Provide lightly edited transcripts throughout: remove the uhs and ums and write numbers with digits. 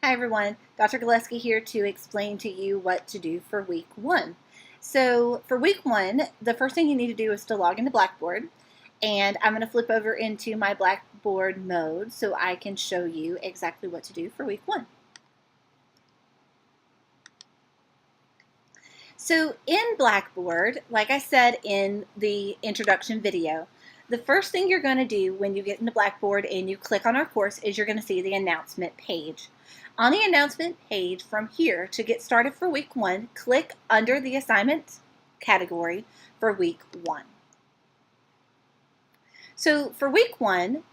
Hi everyone, Dr. Gillespie here to explain to you what to do for week one. So for week one, the first thing you need to do is to log into Blackboard, and I'm going to flip over into my Blackboard mode so I can show you exactly what to do for week one. So in Blackboard, like I said in the introduction video, the first thing you're going to do when you get into Blackboard and you click on our course is you're going to see the announcement page. On the announcement page from here, to get started for week one, click under the assignment category for week one. So for week one,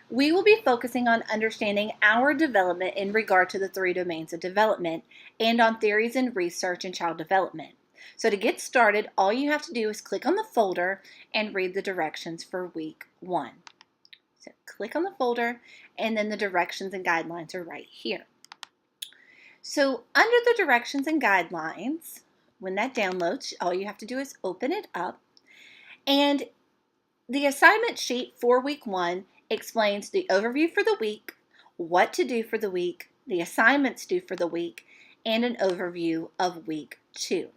we will be focusing on understanding our development in regard to the 3 domains of development and on theories and research in child development. So to get started, all you have to do is click on the folder and read the directions for week one. So click on the folder, and then the directions and guidelines are right here. So under the directions and guidelines, when that downloads, all you have to do is open it up, and the assignment sheet for week one explains the overview for the week, what to do for the week, the assignments due for the week, and an overview of week two.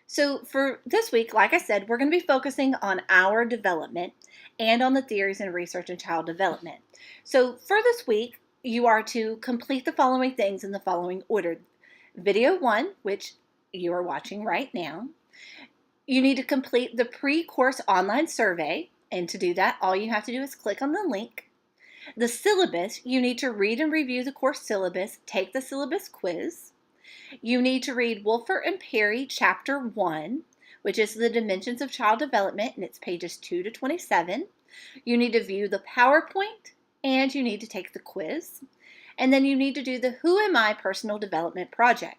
So for this week, like I said, we're going to be focusing on our development and on the theories and research in child development. So for this week, you are to complete the following things in the following order. Video 1, which you are watching right now. You need to complete the pre-course online survey, and to do that, all you have to do is click on the link. The syllabus, you need to read and review the course syllabus, take the syllabus quiz. You need to read Wolfer and Perry Chapter 1, which is the Dimensions of Child Development, and it's pages 2 to 27. You need to view the PowerPoint, and you need to take the quiz. And then you need to do the Who Am I Personal Development Project.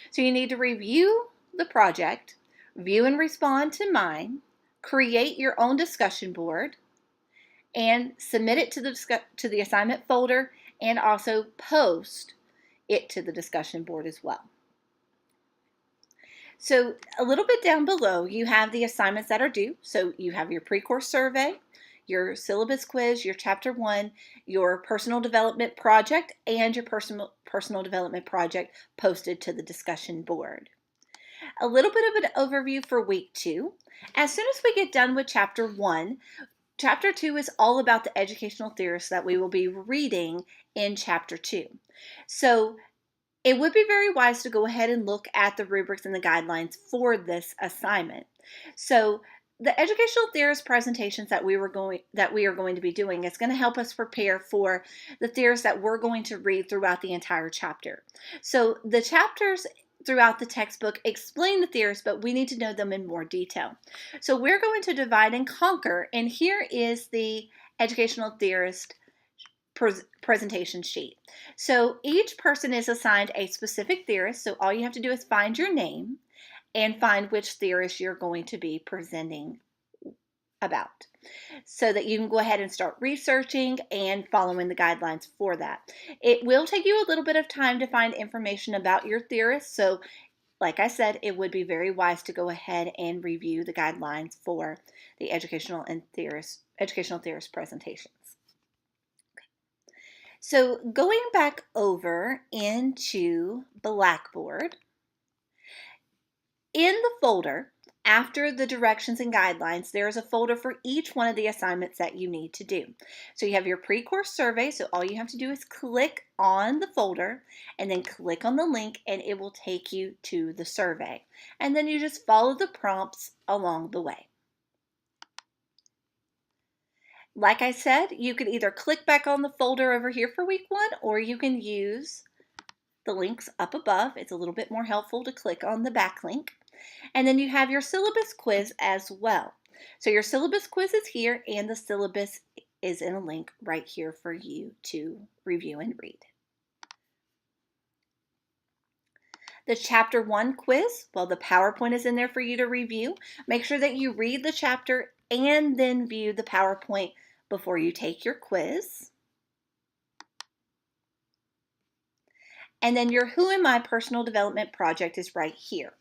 So you need to review the project, view and respond to mine, create your own discussion board, and submit it to the assignment folder, and also post it to the discussion board as well. So a little bit down below, you have the assignments that are due. So you have your pre-course survey, your syllabus quiz, your chapter 1, your personal development project, and your personal development project posted to the discussion board. A little bit of an overview for week 2. As soon as we get done with chapter 1, chapter 2 is all about the educational theorists that we will be reading in chapter 2. So it would be very wise to go ahead and look at the rubrics and the guidelines for this assignment. So the educational theorist presentations that we are going to be doing is going to help us prepare for the theorists that we're going to read throughout the entire chapter. So the chapters throughout the textbook explain the theorists, but we need to know them in more detail. So we're going to divide and conquer, and here is the educational theorist presentation sheet. So each person is assigned a specific theorist, so all you have to do is find your name and find which theorist you're going to be presenting about, so that you can go ahead and start researching and following the guidelines for that. It will take you a little bit of time to find information about your theorist, so like I said, it would be very wise to go ahead and review the guidelines for the educational theorist presentations. So going back over into Blackboard, in the folder, after the directions and guidelines, there is a folder for each one of the assignments that you need to do. So you have your pre-course survey, so all you have to do is click on the folder and then click on the link, and it will take you to the survey. And then you just follow the prompts along the way. Like I said, you could either click back on the folder over here for week 1, or you can use the links up above. It's a little bit more helpful to click on the backlink. And then you have your syllabus quiz as well. So your syllabus quiz is here, and the syllabus is in a link right here for you to review and read. The chapter 1 quiz, well, the PowerPoint is in there for you to review. Make sure that you read the chapter and then view the PowerPoint before you take your quiz. And then your Who Am I Personal Development Project is right here.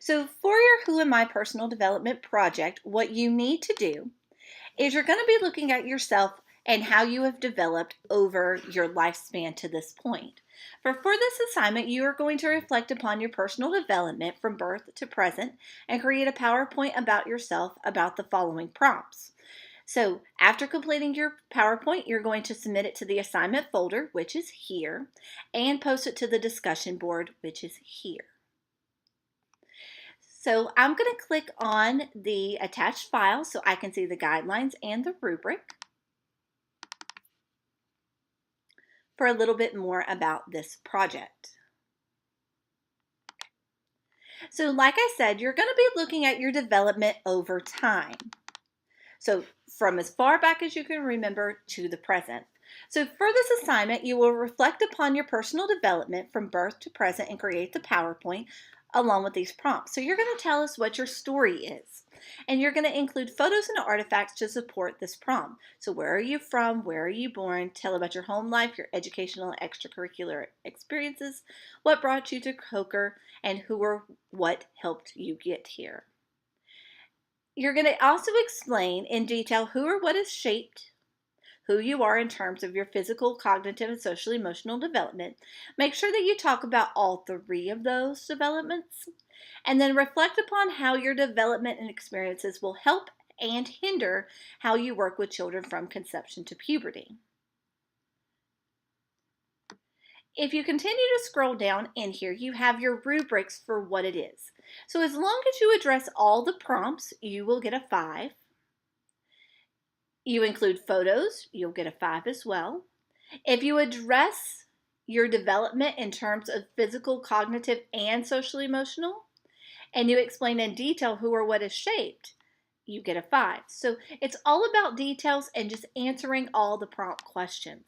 So for your Who Am I Personal Development Project, what you need to do is you're going to be looking at yourself and how you have developed over your lifespan to this point. For this assignment, you are going to reflect upon your personal development from birth to present and create a PowerPoint about yourself about the following prompts. So after completing your PowerPoint, you're going to submit it to the assignment folder, which is here, and post it to the discussion board, which is here. So I'm going to click on the attached file so I can see the guidelines and the rubric for a little bit more about this project. So like I said, you're going to be looking at your development over time. So from as far back as you can remember to the present. So for this assignment, you will reflect upon your personal development from birth to present and create the PowerPoint along with these prompts. So you're going to tell us what your story is. And you're going to include photos and artifacts to support this prompt. So where are you from? Where are you born? Tell about your home life, your educational and extracurricular experiences, what brought you to Coker, and who or what helped you get here. You're going to also explain in detail who or what has shaped who you are in terms of your physical, cognitive, and social emotional development. Make sure that you talk about all three of those developments, and then reflect upon how your development and experiences will help and hinder how you work with children from conception to puberty. If you continue to scroll down in here, you have your rubrics for what it is. So as long as you address all the prompts, you will get a 5. You include photos, you'll get a 5 as well. If you address your development in terms of physical, cognitive, and social emotional, and you explain in detail who or what is shaped, you get a 5. So it's all about details and just answering all the prompt questions.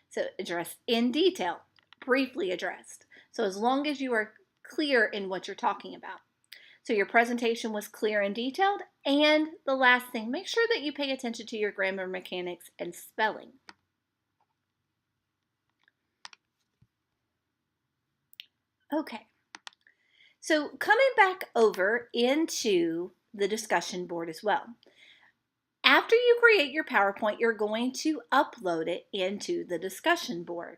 So address in detail, briefly addressed. So as long as you are clear in what you're talking about. So your presentation was clear and detailed. And the last thing, make sure that you pay attention to your grammar, mechanics, and spelling. Okay, so coming back over into the discussion board as well. After you create your PowerPoint, you're going to upload it into the discussion board.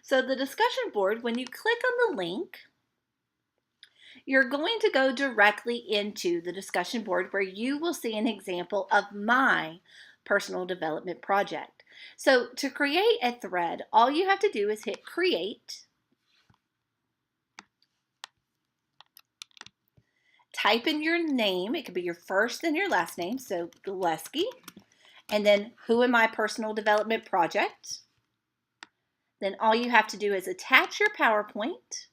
So the discussion board, when you click on the link, you're going to go directly into the discussion board where you will see an example of my personal development project. So to create a thread, all you have to do is hit create, type in your name. It could be your first and your last name, so Gillespie, and then who in my personal development project. Then all you have to do is attach your PowerPoint,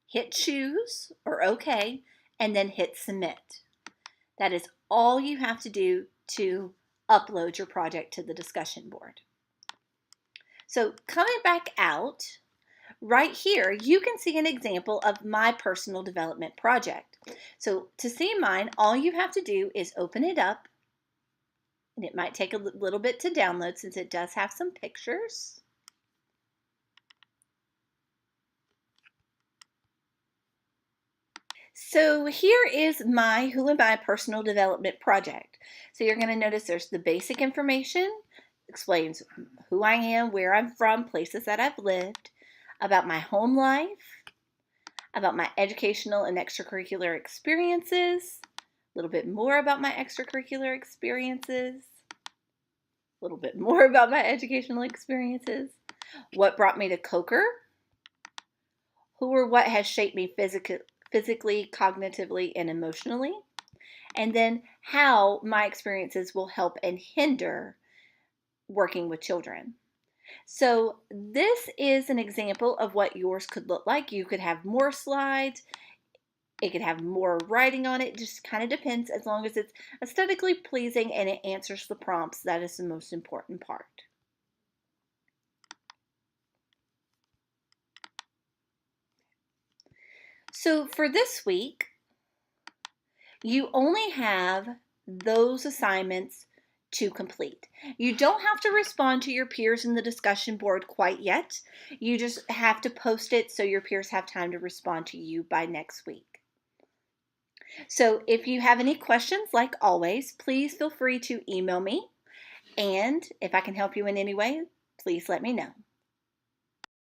hit choose or OK, and then hit submit. That is all you have to do to upload your project to the discussion board. So coming back out, right here, you can see an example of my personal development project. So to see mine, all you have to do is open it up, and it might take a little bit to download since it does have some pictures. So here is my Who Am I personal development project. So you're going to notice there's the basic information, explains who I am, where I'm from, places that I've lived, about my home life, about my educational and extracurricular experiences, a little bit more about my extracurricular experiences, a little bit more about my educational experiences, what brought me to Coker, who or what has shaped me physically, cognitively, and emotionally, and then how my experiences will help and hinder working with children. So this is an example of what yours could look like. You could have more slides. It could have more writing on it. Just kind of depends. As long as it's aesthetically pleasing and it answers the prompts, that is the most important part. So for this week, you only have those assignments to complete. You don't have to respond to your peers in the discussion board quite yet. You just have to post it so your peers have time to respond to you by next week. So if you have any questions, like always, please feel free to email me And if I can help you in any way, please let me know.